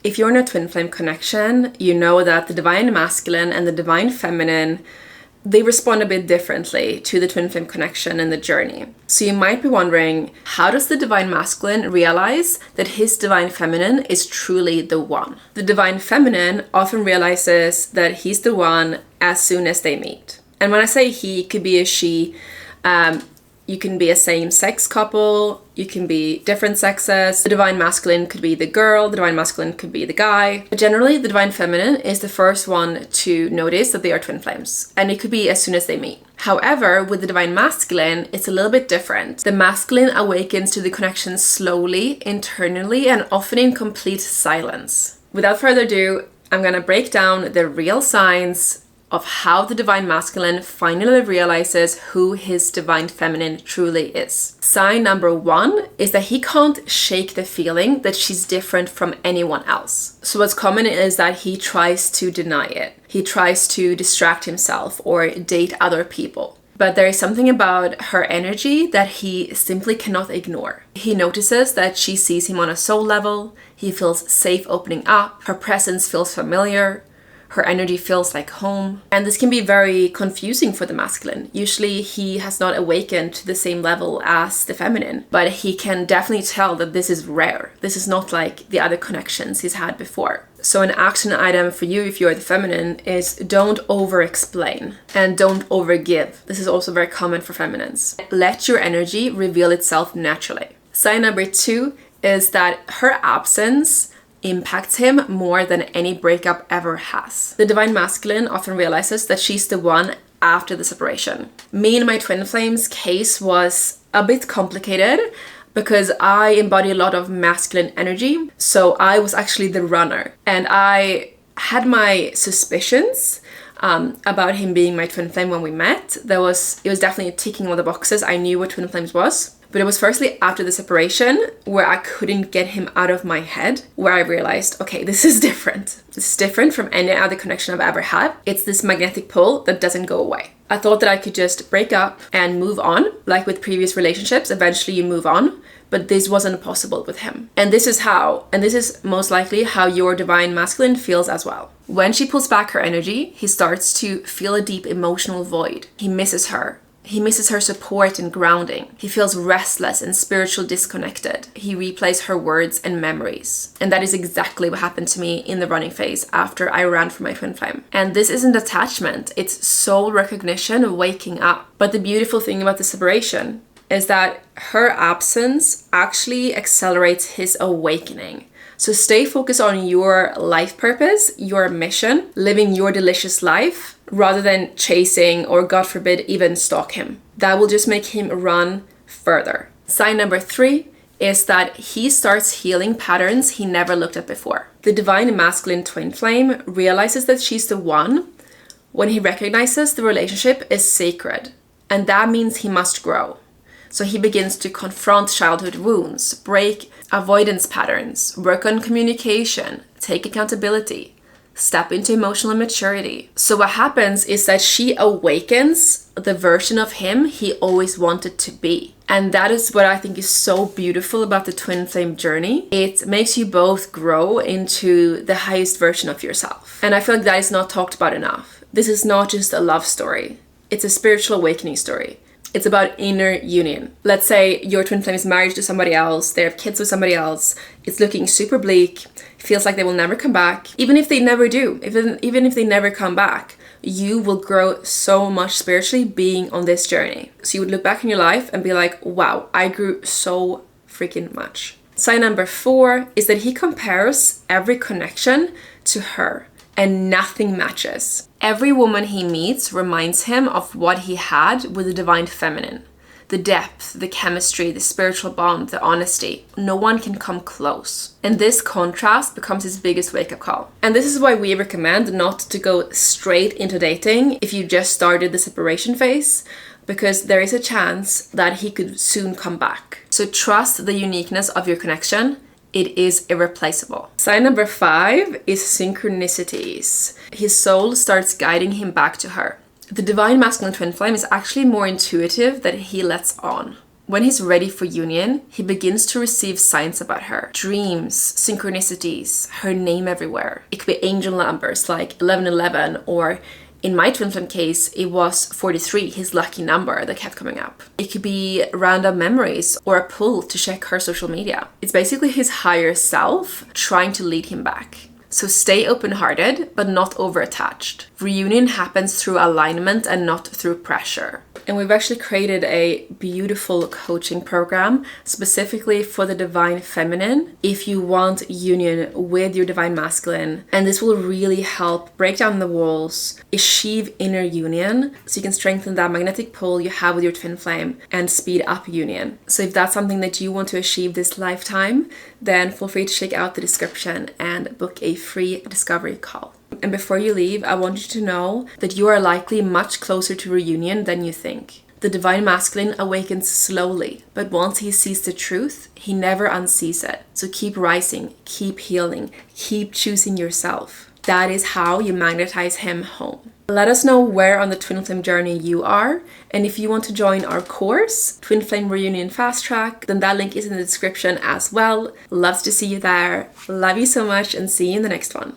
If you're in a twin flame connection, you know that the divine masculine and the divine feminine, they respond a bit differently to the twin flame connection and the journey. So you might be wondering, how does the divine masculine realize that his divine feminine is truly the one? The divine feminine often realizes that he's the one as soon as they meet. And when I say he, it could be a she. You can be a same-sex couple, you can be different sexes. The divine masculine could be the girl, the divine masculine could be the guy. But generally, the divine feminine is the first one to notice that they are twin flames. And it could be as soon as they meet. However, with the divine masculine, it's a little bit different. The masculine awakens to the connection slowly, internally, and often in complete silence. Without further ado, I'm gonna break down the real signs of how the divine masculine finally realizes who his divine feminine truly is. Sign number 1 is that he can't shake the feeling that she's different from anyone else. So what's common is that he tries to deny it. He tries to distract himself or date other people. But there is something about her energy that he simply cannot ignore. He notices that she sees him on a soul level. He feels safe opening up. Her presence feels familiar. Her energy feels like home. And this can be very confusing for the masculine. Usually he has not awakened to the same level as the feminine, but he can definitely tell that this is rare. This is not like the other connections he's had before. So an action item for you if you're the feminine is don't over-explain and don't over-give. This is also very common for feminines. Let your energy reveal itself naturally. Sign number 2 is that her absence impacts him more than any breakup ever has. The divine masculine often realizes that she's the one after the separation. Me and my twin flames case was a bit complicated because I embody a lot of masculine energy. So I was actually the runner, and I had my suspicions about him being my twin flame when we met. It was definitely ticking all the boxes. I knew what twin flames was. But it was firstly after the separation where I couldn't get him out of my head, where I realized, okay, this is different. This is different from any other connection I've ever had. It's this magnetic pull that doesn't go away. I thought that I could just break up and move on, like with previous relationships. Eventually you move on, but this wasn't possible with him. And this is most likely how your divine masculine feels as well. When she pulls back her energy, he starts to feel a deep emotional void. He misses her. He misses her support and grounding. He feels restless and spiritually disconnected. He replays her words and memories. And that is exactly what happened to me in the running phase after I ran from my twin flame. And this isn't attachment, it's soul recognition waking up. But the beautiful thing about the separation is that her absence actually accelerates his awakening. So stay focused on your life purpose, your mission, living your delicious life, rather than chasing or, God forbid, even stalk him. That will just make him run further. Sign number 3 is that he starts healing patterns he never looked at before. The divine masculine twin flame realizes that she's the one when he recognizes the relationship is sacred. And that means he must grow. So he begins to confront childhood wounds, break avoidance patterns, work on communication, take accountability, step into emotional maturity. So what happens is that she awakens the version of him he always wanted to be. And that is what I think is so beautiful about the twin flame journey. It makes you both grow into the highest version of yourself. And I feel like that is not talked about enough. This is not just a love story. It's a spiritual awakening story. It's about inner union. Let's say your twin flame is married to somebody else, they have kids with somebody else, it's looking super bleak, feels like they will never come back. Even if they never do, even if they never come back, you will grow so much spiritually being on this journey. So you would look back in your life and be like, wow, I grew so freaking much. Sign number 4 is that he compares every connection to her. And nothing matches. Every woman he meets reminds him of what he had with the divine feminine. The depth, the chemistry, the spiritual bond, the honesty. No one can come close. And this contrast becomes his biggest wake-up call. And this is why we recommend not to go straight into dating if you just started the separation phase, because there is a chance that he could soon come back. So trust the uniqueness of your connection. It is irreplaceable. Sign number 5 is synchronicities. His soul starts guiding him back to her. The divine masculine twin flame is actually more intuitive than he lets on. When he's ready for union, he begins to receive signs about her. Dreams, synchronicities, her name everywhere. It could be angel numbers like 1111, or in my twin flame case, it was 43, his lucky number that kept coming up. It could be random memories or a pull to check her social media. It's basically his higher self trying to lead him back. So stay open-hearted, but not over-attached. Reunion happens through alignment and not through pressure. And we've actually created a beautiful coaching program specifically for the divine feminine if you want union with your divine masculine. And this will really help break down the walls, achieve inner union, so you can strengthen that magnetic pull you have with your twin flame and speed up union. So if that's something that you want to achieve this lifetime, then feel free to check out the description and book a free discovery call. And before you leave, I want you to know that you are likely much closer to reunion than you think. The divine masculine awakens slowly, but once he sees the truth, he never unsees it. So keep rising, keep healing, keep choosing yourself. That is how you magnetize him home. Let us know where on the twin flame journey you are, and if you want to join our course, Twin Flame Reunion Fast Track, then that link is in the description as well. Love to see you there. Love you so much, and see you in the next one.